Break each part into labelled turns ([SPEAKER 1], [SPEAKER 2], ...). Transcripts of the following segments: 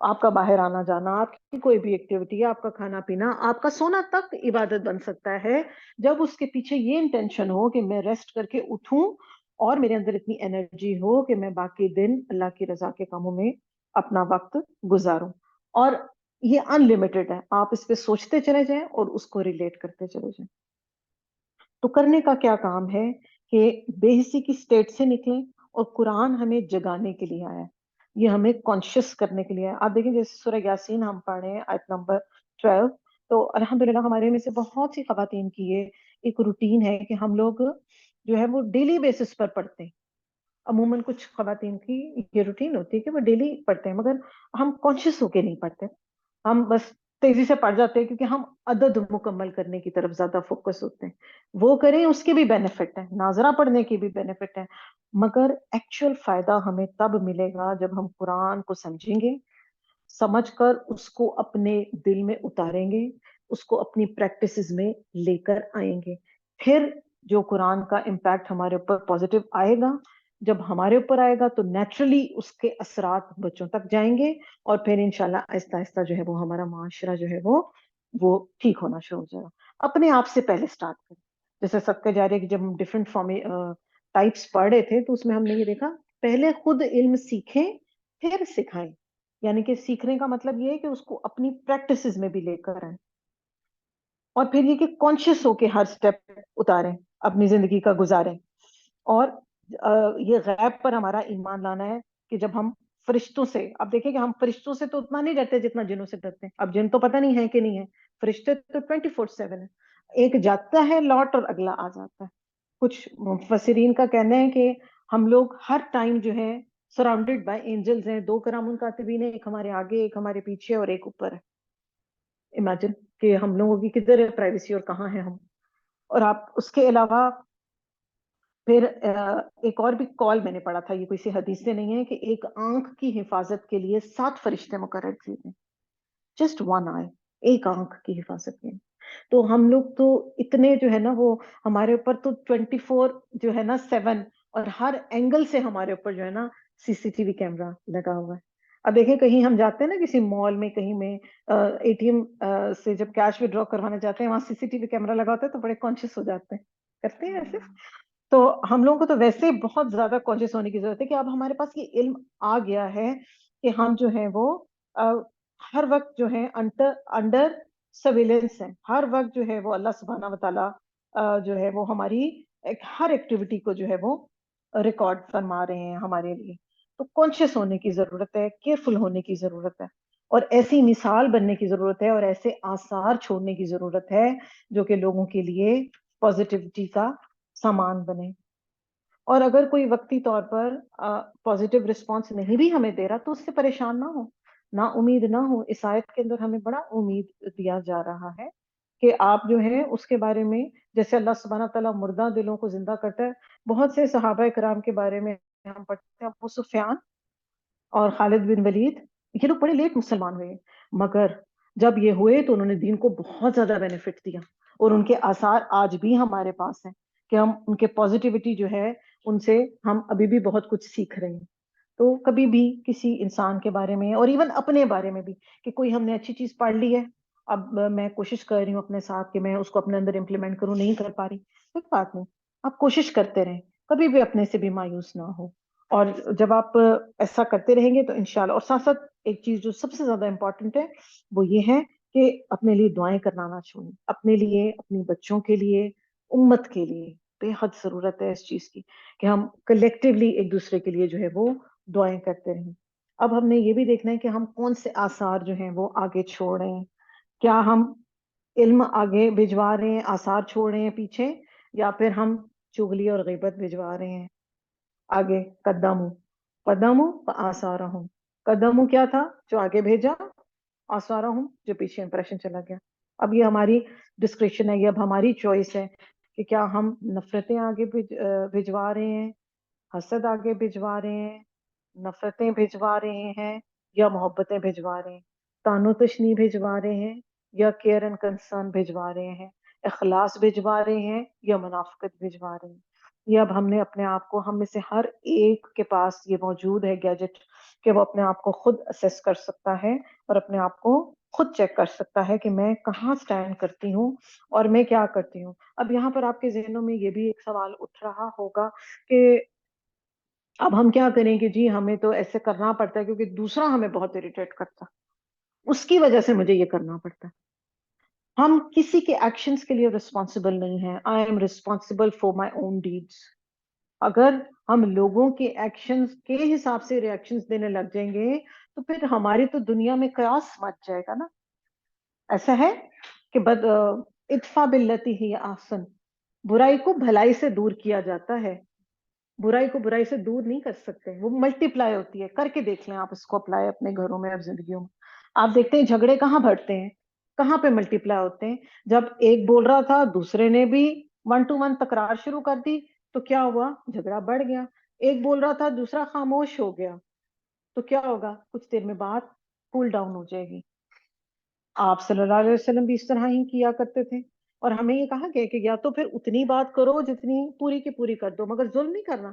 [SPEAKER 1] آپ کا باہر آنا جانا، آپ کی کوئی بھی ایکٹیویٹی، آپ کا کھانا پینا، آپ کا سونا تک عبادت بن سکتا ہے جب اس کے پیچھے یہ انٹینشن ہو کہ میں ریسٹ کر کے اٹھوں اور میرے اندر اتنی انرجی ہو کہ میں باقی دن اللہ کی رضا کے کاموں میں اپنا وقت گزاروں. اور یہ ان لمیٹڈ ہے، آپ اس پہ سوچتے چلے جائیں اور اس کو ریلیٹ کرتے چلے جائیں. تو کرنے کا کیا کام ہے کہ بے حسی کی اسٹیٹ سے نکلیں، اور قرآن ہمیں جگانے کے لیے آیا ہے، یہ ہمیں کانشیس کرنے کے لیے آیا. آپ دیکھیں جیسے سورہ یاسین ہم پڑھ رہے ہیں آیت نمبر 12، تو الحمدللہ ہمارے میں سے بہت سی خواتین کی یہ ایک روٹین ہے کہ ہم لوگ جو ہے وہ ڈیلی بیسس پر پڑھتے ہیں. عموماً کچھ خواتین کی یہ روٹین ہوتی ہے کہ وہ ڈیلی پڑھتے ہیں، مگر ہم کانشیس ہو کے نہیں پڑھتے. ہم بس تیزی سے پڑھ جاتے ہیں کیونکہ ہم عدد مکمل کرنے کی طرف زیادہ فوکس ہوتے ہیں. وہ کریں، اس کے بھی بینیفٹ ہے، ناظرہ پڑھنے کی بھی بینیفٹ ہے، مگر ایکچوئل فائدہ ہمیں تب ملے گا جب ہم قرآن کو سمجھیں گے، سمجھ کر اس کو اپنے دل میں اتاریں گے، اس کو اپنی پریکٹسز میں لے کر آئیں گے. پھر جو قرآن کا امپیکٹ ہمارے اوپر پازیٹیو آئے گا، جب ہمارے اوپر آئے گا تو نیچرلی اس کے اثرات بچوں تک جائیں گے، اور پھر انشاءاللہ آہستہ آہستہ جو ہے وہ ہمارا معاشرہ جو ہے وہ ٹھیک ہونا شروع ہو جائے گا. اپنے آپ سے پہلے سٹارٹ کریں. جیسے صدقہ جاریہ کی جب ہم ڈفرینٹ فارم ٹائپس پڑھ رہے تھے تو اس میں ہم نے یہ دیکھا، پہلے خود علم سیکھیں پھر سکھائیں. یعنی کہ سیکھنے کا مطلب یہ ہے کہ اس کو اپنی پریکٹسز میں بھی لے کر آئیں، اور پھر یہ کہ کانشیس ہو کے ہر سٹیپ اتاریں، اپنی زندگی کا گزاریں. اور یہ غیب پر ہمارا ایمان لانا ہے کہ جب ہم فرشتوں سے، اب دیکھیں کہ ہم فرشتوں سے تو اتنا نہیں ڈرتے جتنا جنوں سے ڈرتے ہیں. اب جن تو پتہ نہیں ہے کہ نہیں ہے، فرشتے تو 24/7 ہے. ایک جاتا ہے لوٹ اور اگلا آ جاتا ہے. کچھ مفسرین کا کہنا ہے کہ ہم لوگ ہر ٹائم جو ہے سراؤنڈیڈ بائی اینجلز ہیں، 2 کرام کاتبین ہیں، ایک ہمارے آگے، ایک ہمارے پیچھے، اور ایک اوپر ہے. امیجن کہ ہم لوگوں کی کدھر ہے پرائیویسی اور کہاں ہے ہم. اور آپ اس کے علاوہ پھر ایک اور بھی کال میں نے پڑھا تھا، یہ کوئی سی حدیث سے نہیں ہے، کہ ایک آنکھ کی حفاظت کے لیے 7 فرشتے مقرر کیے گئے. جسٹ 1 آئی، ایک آنکھ کی حفاظت کے لیے. تو ہم لوگ تو اتنے جو ہے نا، وہ ہمارے اوپر تو 24 جو ہے نا 7، اور ہر اینگل سے ہمارے اوپر جو ہے نا CCTV کیمرہ لگا ہوا ہے. اب دیکھیں کہیں ہم جاتے ہیں نا کسی مال میں، کہیں میں ATM سے جب کیش ودرا کروانے جاتے ہیں، وہاں CCTV کیمرہ لگا ہوتا ہے تو بڑے کانشیس ہو جاتے ہیں، کرتے ہیں ایسے. تو ہم لوگوں کو تو ویسے بہت زیادہ کانشیس ہونے کی ضرورت ہے کہ اب ہمارے پاس یہ علم آ گیا ہے کہ ہم جو ہے وہ ہر وقت جو ہے انڈر سرویلنس ہیں. ہر وقت جو ہے وہ اللہ سبحانہ و تعالیٰ جو ہے وہ ہماری ہر ایکٹیویٹی کو جو ہے وہ ریکارڈ فرما رہے ہیں ہمارے لیے. تو کانشیس ہونے کی ضرورت ہے، کیئرفل ہونے کی ضرورت ہے، اور ایسی مثال بننے کی ضرورت ہے، اور ایسے آثار چھوڑنے کی ضرورت ہے جو کہ لوگوں کے لیے پازیٹیوٹی کا سامان بنے. اور اگر کوئی وقتی طور پر پازیٹیو رسپانس نہیں بھی ہمیں دے رہا تو اس سے پریشان نہ ہو، نا امید نہ ہو. اس آیت کے اندر ہمیں بڑا امید دیا جا رہا ہے کہ آپ جو ہے اس کے بارے میں، جیسے اللہ سبحانہ تعالیٰ مردہ دلوں کو زندہ کرتا ہے. بہت سے صحابہ کرام کے بارے میں ہم پڑھتے ہیں، ابو سفیان اور خالد بن ولید، یہ لوگ بڑے لیٹ مسلمان ہوئے، مگر جب یہ ہوئے تو انہوں نے دین کو بہت زیادہ بینیفٹ دیا، اور ان کے آثار آج بھی ہمارے پاس ہیں کہ ہم ان کے پازیٹیوٹی جو ہے ان سے ہم ابھی بھی بہت کچھ سیکھ رہے ہیں. تو کبھی بھی کسی انسان کے بارے میں، اور ایون اپنے بارے میں بھی، کہ کوئی ہم نے اچھی چیز پڑھ لی ہے، اب میں کوشش کر رہی ہوں اپنے ساتھ کہ میں اس کو اپنے اندر امپلیمنٹ کروں، نہیں کر پا رہی، کوئی بات نہیں، آپ کوشش کرتے رہیں، کبھی بھی اپنے سے بھی مایوس نہ ہو. اور جب آپ ایسا کرتے رہیں گے تو انشاءاللہ. اور ساتھ ساتھ ایک چیز جو سب سے زیادہ امپورٹنٹ ہے وہ یہ ہے کہ اپنے لیے دعائیں کرنا نہ چھوڑیں، اپنے لیے، اپنی بچوں کے لیے، امت کے لیے بے حد ضرورت ہے اس چیز کی کہ ہم کلیکٹیولی ایک دوسرے کے لیے جو ہے وہ دعائیں کرتے رہیں. اب ہم نے یہ بھی دیکھنا ہے کہ ہم کون سے آثار جو ہیں وہ آگے چھوڑ رہے ہیں. کیا ہم علم آگے بھجوا رہے ہیں، آثار چھوڑ رہے ہیں پیچھے، یا پھر ہم چغلی اور غیبت بھجوا رہے ہیں آگے. قدموں آثارہم، قدموں کیا تھا جو آگے بھیجا، آثارہم جو پیچھے امپریشن چلا گیا. اب یہ ہماری ڈسکریشن ہے، یہ اب ہماری چوائس ہے کہ کیا ہم نفرتیں آگے بھجوا رہے ہیں، حسد آگے بھجوا رہے ہیں، نفرتیں بھجوا رہے ہیں، یا محبتیں بھجوا رہے ہیں، تانو تشنی بھجوا رہے ہیں، یا کیئر اینڈ کنسرن بھجوا رہے ہیں، اخلاص بھجوا رہے ہیں، یا منافقت بھجوا رہے ہیں. یہ اب ہم نے اپنے آپ کو، ہم میں سے ہر ایک کے پاس یہ موجود ہے گیجٹ کہ وہ اپنے آپ کو خود اسیس کر سکتا ہے اور اپنے آپ کو خود چیک کر سکتا ہے کہ میں کہاں سٹینڈ کرتی ہوں اور میں کیا کرتی ہوں. اب یہاں پر آپ کے ذہنوں میں یہ بھی ایک سوال اٹھ رہا ہوگا کہ اب ہم کیا کریں کہ جی ہمیں تو ایسے کرنا پڑتا ہے کیونکہ دوسرا ہمیں بہت اریٹیٹ کرتا، اس کی وجہ سے مجھے یہ کرنا پڑتا ہے. ہم کسی کے ایکشنز کے لیے رسپانسبل نہیں ہیں. I am responsible for my own deeds. اگر ہم لوگوں کے ایکشنز کے حساب سے ریئیکشنز دینے لگ جائیں گے تو پھر ہماری تو دنیا میں قیاس مچ جائے گا نا. ایسا ہے کہ ادفع باللتی ہی احسن، برائی کو بھلائی سے دور کیا جاتا ہے. برائی کو برائی سے دور نہیں کر سکتے، وہ ملٹی پلائی ہوتی ہے. کر کے دیکھ لیں آپ اس کو اپلائی اپنے گھروں میں اور زندگیوں میں. آپ دیکھتے ہیں جھگڑے کہاں بڑھتے ہیں، کہاں پہ ملٹی پلائی ہوتے ہیں. جب ایک بول رہا تھا دوسرے نے بھی 1 to 1 تکرار شروع کر دی تو کیا ہوا، جھگڑا بڑھ گیا. ایک بول رہا تھا دوسرا خاموش ہو گیا تو کیا ہوگا، کچھ دیر میں بات کول ڈاؤن ہو جائے گی. آپ صلی اللہ علیہ وسلم بھی اس طرح ہی کیا کرتے تھے اور ہمیں یہ کہا گیا کہ یا تو پھر اتنی بات کرو جتنی پوری کی پوری کر دو، مگر ظلم نہیں کرنا.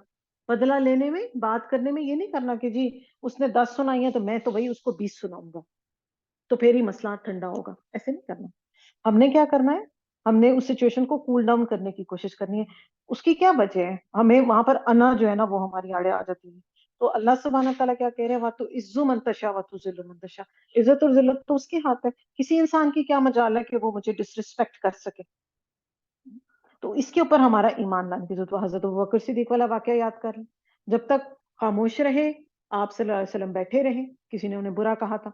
[SPEAKER 1] بدلہ لینے میں، بات کرنے میں یہ نہیں کرنا کہ جی اس نے 10 سنائی ہیں تو میں تو وہی اس کو 20 سناؤں گا تو پھر ہی مسئلہ ٹھنڈا ہوگا. ایسے نہیں کرنا. ہم نے کیا کرنا ہے، ہم نے اس سچویشن کو کول ڈاؤن کرنے کی کوشش کرنی ہے. اس کی کیا وجہ ہے، ہمیں وہاں پر انا جو ہے نا وہ ہماری آڑے آ جاتی ہے. تو اللہ سبحانہ تعالیٰ کیا کہہ رہے ہیں، وَتُعِزُّ مَن تَشَاءُ وَتُذِلُّ مَن تَشَاءُ. عزت اور ذلت تو اس کے ہاتھ ہے. کسی انسان کی کیا مجال ہے کہ وہ مجھے ڈسرسپیکٹ کر سکے. تو اس کے اوپر ہمارا ایمان لانے کی ضرورت ہے. حضرت ابوبکر صدیق والا واقعہ یاد کر لیں. جب تک خاموش رہے، آپ صلی اللہ علیہ وسلم بیٹھے رہے، کسی نے انہیں برا کہا تھا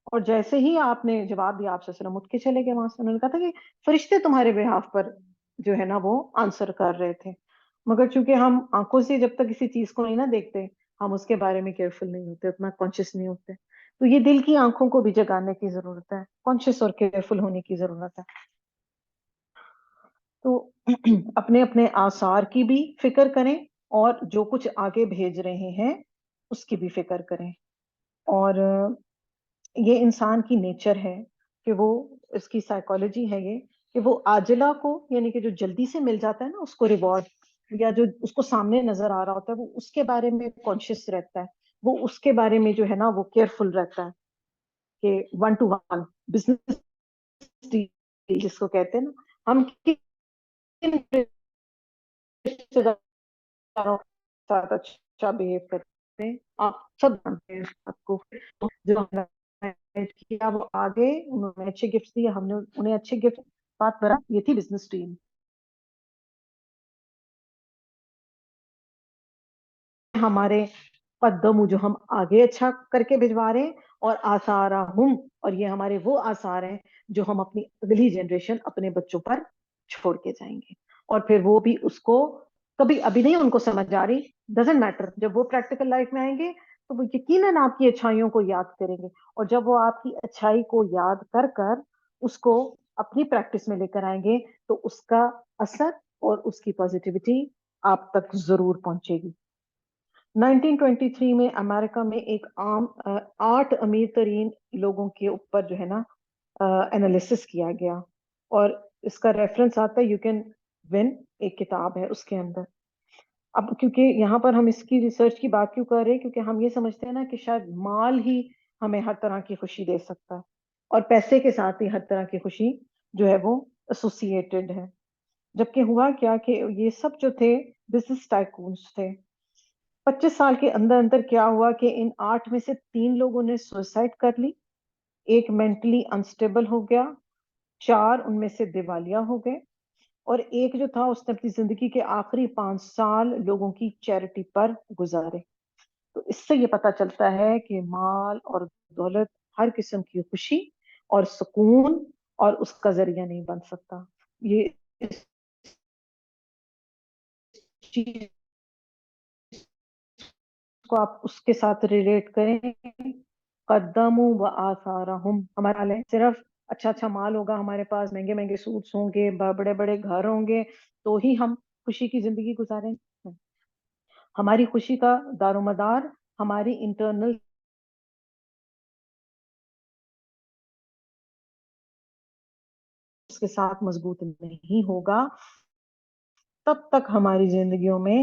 [SPEAKER 1] اور جیسے ہی آپ نے جواب دیا، آپ صلی اللہ علیہ وسلم اٹھ کے چلے گئے وہاں سے. انہوں نے کہا تھا کہ فرشتے تمہارے بہاف پر جو ہے نا وہ آنسر کر رہے تھے. مگر چونکہ ہم آنکھوں سے جب تک کسی چیز کو نہیں نہ دیکھتے، ہم اس کے بارے میں کیئرفل نہیں ہوتے، اتنا کانشیس نہیں ہوتے. تو یہ دل کی آنکھوں کو بھی جگانے کی ضرورت ہے، کانشیس اور کیئرفل ہونے کی ضرورت ہے. تو اپنے اپنے آثار کی بھی فکر کریں اور جو کچھ آگے بھیج رہے ہیں اس کی بھی فکر کریں. اور یہ انسان کی نیچر ہے کہ وہ، اس کی سائیکالوجی ہے یہ کہ وہ عاجلہ کو، یعنی کہ جو جلدی سے مل جاتا ہے نا اس کو ریوارڈ، یا جو اس کو سامنے نظر آ رہا ہوتا ہے وہ اس کے بارے میں کانشیس رہتا ہے، وہ اس کے بارے میں جو ہے نا وہ کیئرفل رہتا ہے. کہ 1 to 1 بزنس جس کو کہتے ہیں نا، ہم کن رشتے داروں کے ساتھ اچھا بہیو کرتے ہیں، آپ سب جانتے ہیں اس بات کو. جو ہم نے کیا وہ آگے انہوں نے اچھے گفٹ دیے، ہم نے انہیں اچھے گفٹ. بات برا یہ تھی بزنس ٹیم. ہمارے قدم جو ہم آگے اچھا کر کے بھجوا رہے ہیں، اور آثارہم، اور یہ ہمارے وہ آثار ہیں جو ہم اپنی اگلی جنریشن، اپنے بچوں پر چھوڑ کے جائیں گے. اور پھر وہ بھی اس کو کبھی، ابھی نہیں ان کو سمجھ آ رہی، ڈزنٹ میٹر، جب وہ پریکٹیکل لائف میں آئیں گے تو وہ یقیناً آپ کی اچھائیوں کو یاد کریں گے. اور جب وہ آپ کی اچھائی کو یاد کر کر اس کو اپنی پریکٹس میں لے کر آئیں گے تو اس کا اثر اور اس کی پازیٹیوٹی آپ تک ضرور پہنچے گی. 1923 میں امریکہ میں ایک عام 8 امیر ترین لوگوں کے اوپر جو ہے نا انالیسس کیا گیا، اور اس کا ریفرنس آتا ہے یو کین ون، ایک کتاب ہے اس کے اندر. اب کیونکہ یہاں پر ہم اس کی ریسرچ کی بات کیوں کر رہے ہیں، کیونکہ ہم یہ سمجھتے ہیں نا کہ شاید مال ہی ہمیں ہر طرح کی خوشی دے سکتا ہے، اور پیسے کے ساتھ ہی ہر طرح کی خوشی جو ہے وہ ایسوسیٹڈ ہے. جبکہ ہوا کیا کہ یہ سب جو تھے بزنس ٹائکونز تھے. 25 سال کے اندر اندر کیا ہوا کہ ان 8 میں سے 3 لوگوں نے سوسائڈ کر لی، ایک مینٹلی انسٹیبل ہو گیا، 4 ان میں سے دیوالیہ ہو گئے، اور ایک جو تھا اس نے اپنی زندگی کے آخری 5 سال لوگوں کی چیریٹی پر گزارے. تو اس سے یہ پتا چلتا ہے کہ مال اور دولت ہر قسم کی خوشی اور سکون اور اس کا ذریعہ نہیں بن سکتا. یہ اس چیز کو آپ اس کے ساتھ ریلیٹ کریں، قدموا وآثارہم. ہمارا حال ہے صرف اچھا اچھا مال ہوگا ہمارے پاس، مہنگے مہنگے سوٹس ہوں گے، بڑے بڑے گھر ہوں گے تو ہی ہم خوشی کی زندگی گزاریں. ہماری خوشی کا دار و مدار ہماری انٹرنل اس کے ساتھ مضبوط نہیں ہوگا تب تک ہماری زندگیوں میں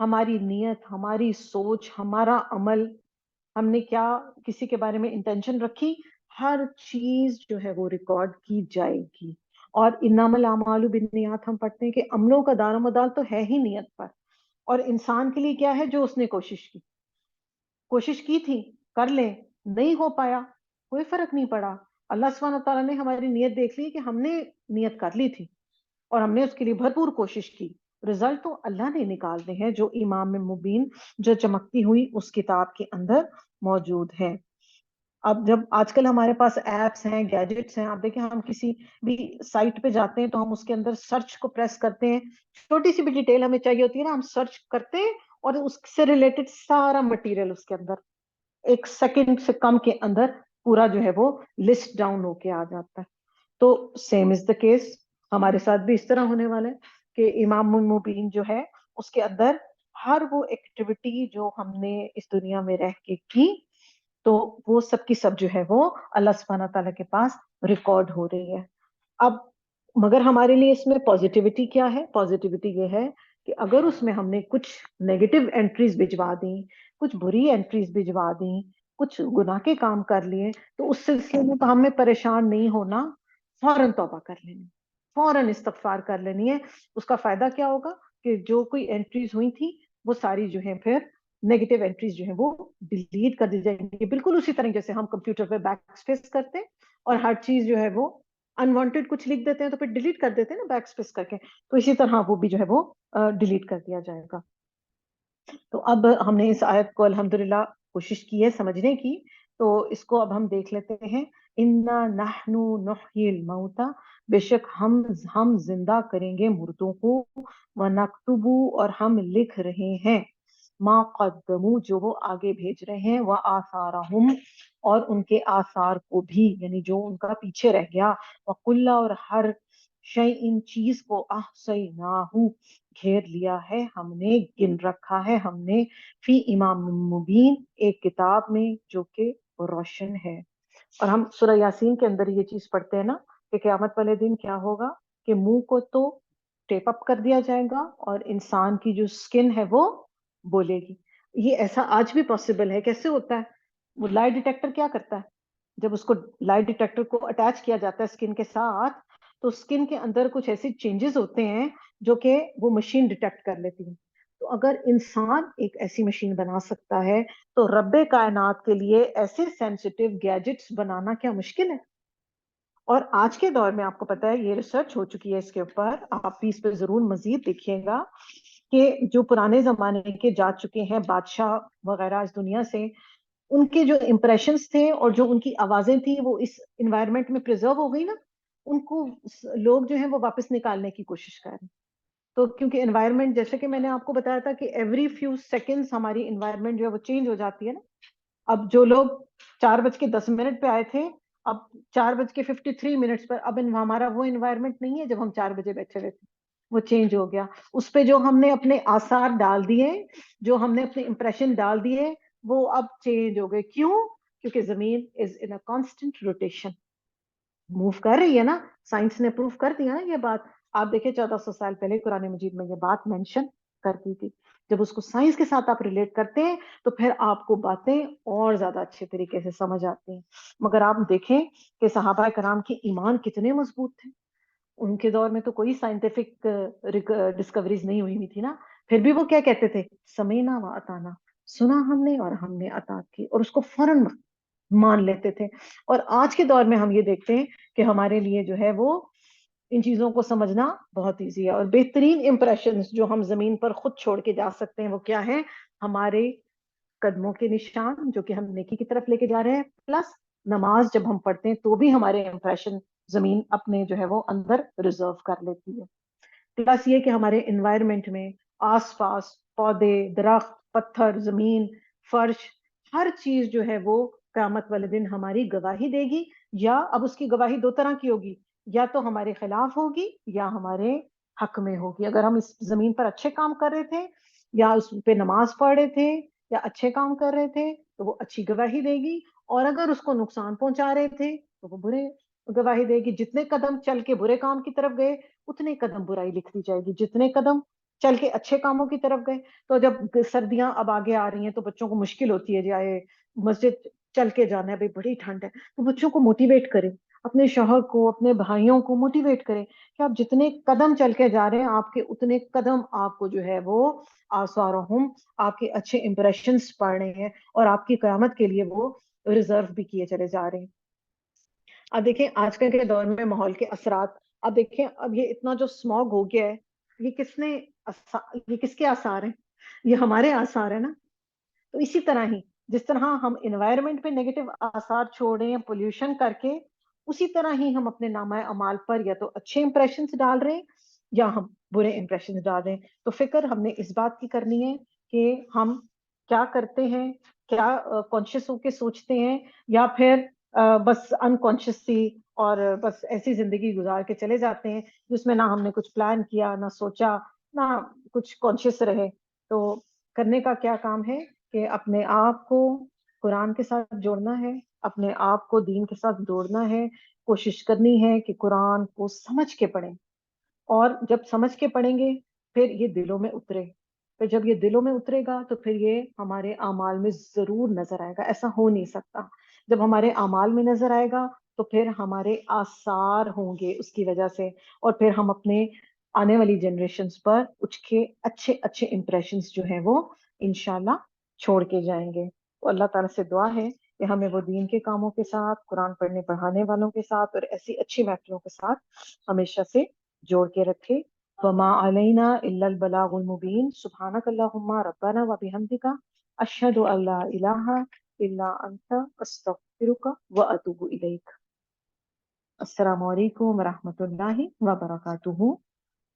[SPEAKER 1] ہماری نیت، ہماری سوچ، ہمارا عمل، ہم نے کیا کسی کے بارے میں انٹینشن رکھی، ہر چیز جو ہے وہ ریکارڈ کی جائے گی. اور انما الاعمال بالنیات ہم پڑھتے ہیں کہ عملوں کا دار و مدار تو ہے ہی نیت پر. اور انسان کے لیے کیا ہے؟ جو اس نے کوشش کی تھی، کر لیں، نہیں ہو پایا، کوئی فرق نہیں پڑا. اللہ سبحانہ تعالیٰ نے ہماری نیت دیکھ لی کہ ہم نے نیت کر لی تھی اور ہم نے اس کے لیے بھرپور کوشش کی. رزلٹ تو اللہ نے نکالنے ہیں، جو امام مبین، جو چمکتی ہوئی اس کتاب کے اندر موجود ہے. اب جب آج کل ہمارے پاس ایپس ہیں، گیجٹس ہیں، آپ دیکھیں ہم کسی بھی سائٹ پہ جاتے ہیں تو ہم اس کے اندر سرچ کو پریس کرتے ہیں، چھوٹی سی بھی ڈیٹیل ہمیں چاہیے ہوتی ہے نا، ہم سرچ کرتے ہیں اور اس سے ریلیٹڈ سارا مٹیریل اس کے اندر ایک سیکنڈ سے کم کے اندر پورا جو ہے وہ لسٹ ڈاؤن ہو کے آ جاتا ہے. تو سیم از دا کیس، ہمارے ساتھ بھی اس طرح ہونے والا ہے کہ امام المبین جو ہے اس کے اندر ہر وہ ایکٹیویٹی جو ہم نے اس دنیا میں رہ کے کی، تو وہ سب کی سب جو ہے وہ اللہ سبحانہ تعالیٰ کے پاس ریکارڈ ہو رہی ہے. اب مگر ہمارے لیے اس میں پازیٹیوٹی کیا ہے؟ پازیٹیوٹی یہ ہے کہ اگر اس میں ہم نے کچھ نیگیٹو انٹریز بھجوا دیں، کچھ بری انٹریز بھجوا دیں، کچھ گناہ کے کام کر لیے، تو اس سلسلے میں تو ہمیں پریشان نہیں ہونا، فوراً توبہ کر لینی، فوراً استغفار کر لینی ہے. اس کا فائدہ کیا ہوگا کہ جو کوئی انٹریز ہوئی تھی وہ ساری جو ہیں پھر نیگیٹو انٹریز جو ہیں وہ ڈیلیٹ کر دی جائیں گی. بالکل اسی طرح جیسے ہم کمپیوٹر پہ بیک اسپیس کرتے ہیں اور ہر چیز جو ہے وہ انوانٹیڈ کچھ لکھ دیتے ہیں تو پھر ڈیلیٹ کر دیتے ہیں نا بیک اسپیس کر کے، تو اسی طرح وہ بھی جو ہے وہ ڈیلیٹ کر دیا جائے گا. تو اب ہم نے اس آیت کو الحمدللہ کوشش کی ہے سمجھنے کی، تو اس کو اب ہم دیکھ لیتے ہیں. انا نحن نحیی الموتى، بے شک ہم زندہ کریں گے مردوں کو، ونکتب، اور ہم لکھ رہے ہیں، ما قدموا، جو وہ آگے بھیج رہے ہیں، وآثارہم، اور ان کے آثار کو بھی، یعنی جو ان کا پیچھے رہ گیا، وکل، اور ہر شیء چیز کو، احصیناہ، گھیر لیا ہے ہم نے، گن رکھا ہے ہم نے، فی امام مبین، ایک کتاب میں جو کہ روشن ہے. اور ہم سورہ یاسین کے اندر یہ چیز پڑھتے ہیں نا کہ قیامت والے دن کیا ہوگا کہ منہ کو تو ٹیپ اپ کر دیا جائے گا اور انسان کی جو سکن ہے وہ بولے گی. یہ ایسا آج بھی پاسبل ہے. کیسے ہوتا ہے؟ وہ لائی ڈیٹیکٹر کیا کرتا ہے؟ جب اس کو لائی ڈیٹیکٹر کو اٹیچ کیا جاتا ہے سکن کے ساتھ، تو سکن کے اندر کچھ ایسے چینجز ہوتے ہیں جو کہ وہ مشین ڈیٹیکٹ کر لیتی ہے. تو اگر انسان ایک ایسی مشین بنا سکتا ہے تو رب کائنات کے لیے ایسے سینسیٹیو گیجٹس بنانا کیا مشکل ہے؟ اور آج کے دور میں آپ کو پتا ہے یہ ریسرچ ہو چکی ہے اس کے اوپر، آپ بھی اس پہ ضرور مزید دیکھیے گا کہ جو پرانے زمانے کے جا چکے ہیں بادشاہ وغیرہ اس دنیا سے، ان کے جو امپریشنز تھے اور جو ان کی آوازیں تھیں وہ اس انوائرمنٹ میں پریزرو ہو گئی نا، ان کو لوگ جو ہیں وہ واپس نکالنے کی کوشش کر رہے ہیں. تو کیونکہ انوائرمنٹ، جیسے کہ میں نے آپ کو بتایا تھا کہ ایوری فیو سیکنڈز ہماری انوائرمنٹ جو ہے وہ چینج ہو جاتی ہے نا. اب جو لوگ 4:10 پہ آئے تھے، اب 4:53 پر اب ہمارا وہ انوائرمنٹ نہیں ہے جب ہم 4 بجے بیٹھے ہوئے تھے، وہ چینج ہو گیا. اس پہ جو ہم نے اپنے آثار ڈال دیے، جو ہم نے اپنے امپریشن ڈال دیے، وہ اب چینج ہو گئے. کیوں؟ کیونکہ زمین از ان کانسٹنٹ روٹیشن، موو کر رہی ہے نا. سائنس نے پروف کر دیا نا یہ بات. آپ دیکھیں 1400 سال پہلے قرآن مجید میں یہ بات مینشن کرتی تھی. جب اس کو سائنس کے ساتھ آپ ریلیٹ کرتے ہیں تو پھر آپ کو باتیں اور زیادہ اچھے طریقے سے سمجھ آتی ہیں. مگر آپ دیکھیں کہ صحابہ کرام کے ایمان کتنے مضبوط تھے. ان کے دور میں تو کوئی سائنٹیفک ڈسکوریز نہیں ہوئی تھی نا، پھر بھی وہ کیا کہتے تھے؟ سمینا و اطانا، سنا ہم نے اور ہم نے اطاعت کی، اور اس کو فوراً مان لیتے تھے. اور آج کے دور میں ہم یہ دیکھتے ہیں کہ ہمارے لیے جو ہے وہ ان چیزوں کو سمجھنا بہت ایزی ہے. اور بہترین امپریشنز جو ہم زمین پر خود چھوڑ کے جا سکتے ہیں وہ کیا ہے؟ ہمارے قدموں کے نشان جو کہ ہم نیکی کی طرف لے کے جا رہے ہیں، پلس نماز جب ہم پڑھتے ہیں تو بھی ہمارے امپریشن زمین اپنے جو ہے وہ اندر ریزرو کر لیتی ہے. پلس یہ کہ ہمارے انوائرمنٹ میں آس پاس پودے، درخت، پتھر، زمین، فرش، ہر چیز جو ہے وہ قیامت والے دن ہماری گواہی دے گی. یا اب اس کی گواہی دو طرح کی ہوگی، یا تو ہمارے خلاف ہوگی یا ہمارے حق میں ہوگی. اگر ہم اس زمین پر اچھے کام کر رہے تھے یا اس پہ نماز پڑھ رہے تھے یا اچھے کام کر رہے تھے تو وہ اچھی گواہی دے گی، اور اگر اس کو نقصان پہنچا رہے تھے تو وہ برے گواہی دے گی. جتنے قدم چل کے برے کام کی طرف گئے اتنے قدم برائی لکھ دی جائے گی، جتنے قدم چل کے اچھے کاموں کی طرف گئے. تو جب سردیاں اب آگے آ رہی ہیں تو بچوں کو مشکل ہوتی ہے جائے مسجد چل کے جانا ہے، بھائی بڑی ٹھنڈ ہے، تو بچوں کو موٹیویٹ کریں، اپنے شوہر کو اپنے بھائیوں کو موٹیویٹ کریں کہ آپ جتنے قدم چل کے جا رہے ہیں آپ کے اتنے قدم آپ کو جو ہے وہ آثارہم، آپ کے اچھے امپریشنز پڑ رہے ہیں اور آپ کی قیامت کے لیے وہ ریزرو بھی کیے چلے جا رہے ہیں. اب دیکھیں آج کل کے دور میں ماحول کے اثرات، اب دیکھیں اب یہ اتنا جو اسموگ ہو گیا ہے، یہ کس نے یہ کس کے آثار ہیں؟ یہ ہمارے آثار ہیں نا. تو اسی طرح ہی جس طرح ہم انوائرمنٹ پہ نیگیٹو آثار چھوڑ رہے ہیں پولوشن کر کے، اسی طرح ہی ہم اپنے نامہ اعمال پر یا تو اچھے امپریشنز ڈال رہے ہیں یا ہم برے امپریشنز ڈال رہے ہیں. تو فکر ہم نے اس بات کی کرنی ہے کہ ہم کیا کرتے ہیں، کیا کانشیس ہو کے سوچتے ہیں، یا پھر بس انکانشیسلی اور بس ایسی زندگی گزار کے چلے جاتے ہیں جس میں نہ ہم نے کچھ پلان کیا، نہ سوچا، نہ کچھ کانشیس رہے. تو کرنے کا کیا کام ہے کہ اپنے آپ کو قرآن کے ساتھ جوڑنا ہے، اپنے آپ کو دین کے ساتھ جوڑنا ہے، کوشش کرنی ہے کہ قرآن کو سمجھ کے پڑھیں، اور جب سمجھ کے پڑھیں گے پھر یہ دلوں میں اترے. پھر جب یہ دلوں میں اترے گا تو پھر یہ ہمارے اعمال میں ضرور نظر آئے گا. ایسا ہو نہیں سکتا. جب ہمارے اعمال میں نظر آئے گا تو پھر ہمارے آثار ہوں گے اس کی وجہ سے، اور پھر ہم اپنے آنے والی جنریشنز پر اس کے اچھے اچھے امپریشنز جو ہیں وہ انشاءاللہ چھوڑ کے جائیں گے. تو اللہ تعالیٰ سے دعا ہے کہ ہمیں وہ دین کے کاموں کے ساتھ، قرآن پڑھنے پڑھانے والوں کے ساتھ اور ایسی اچھی محفلوں کے ساتھ ہمیشہ سے جوڑ کے رکھے. وما علینا الا البلاغ المبین. سبحانک اللہم ربنا وبحمدک اشہد ان لا الہ الا انت استغفرک واتوب الیک. السلام علیکم ورحمۃ اللہ وبرکاتہ.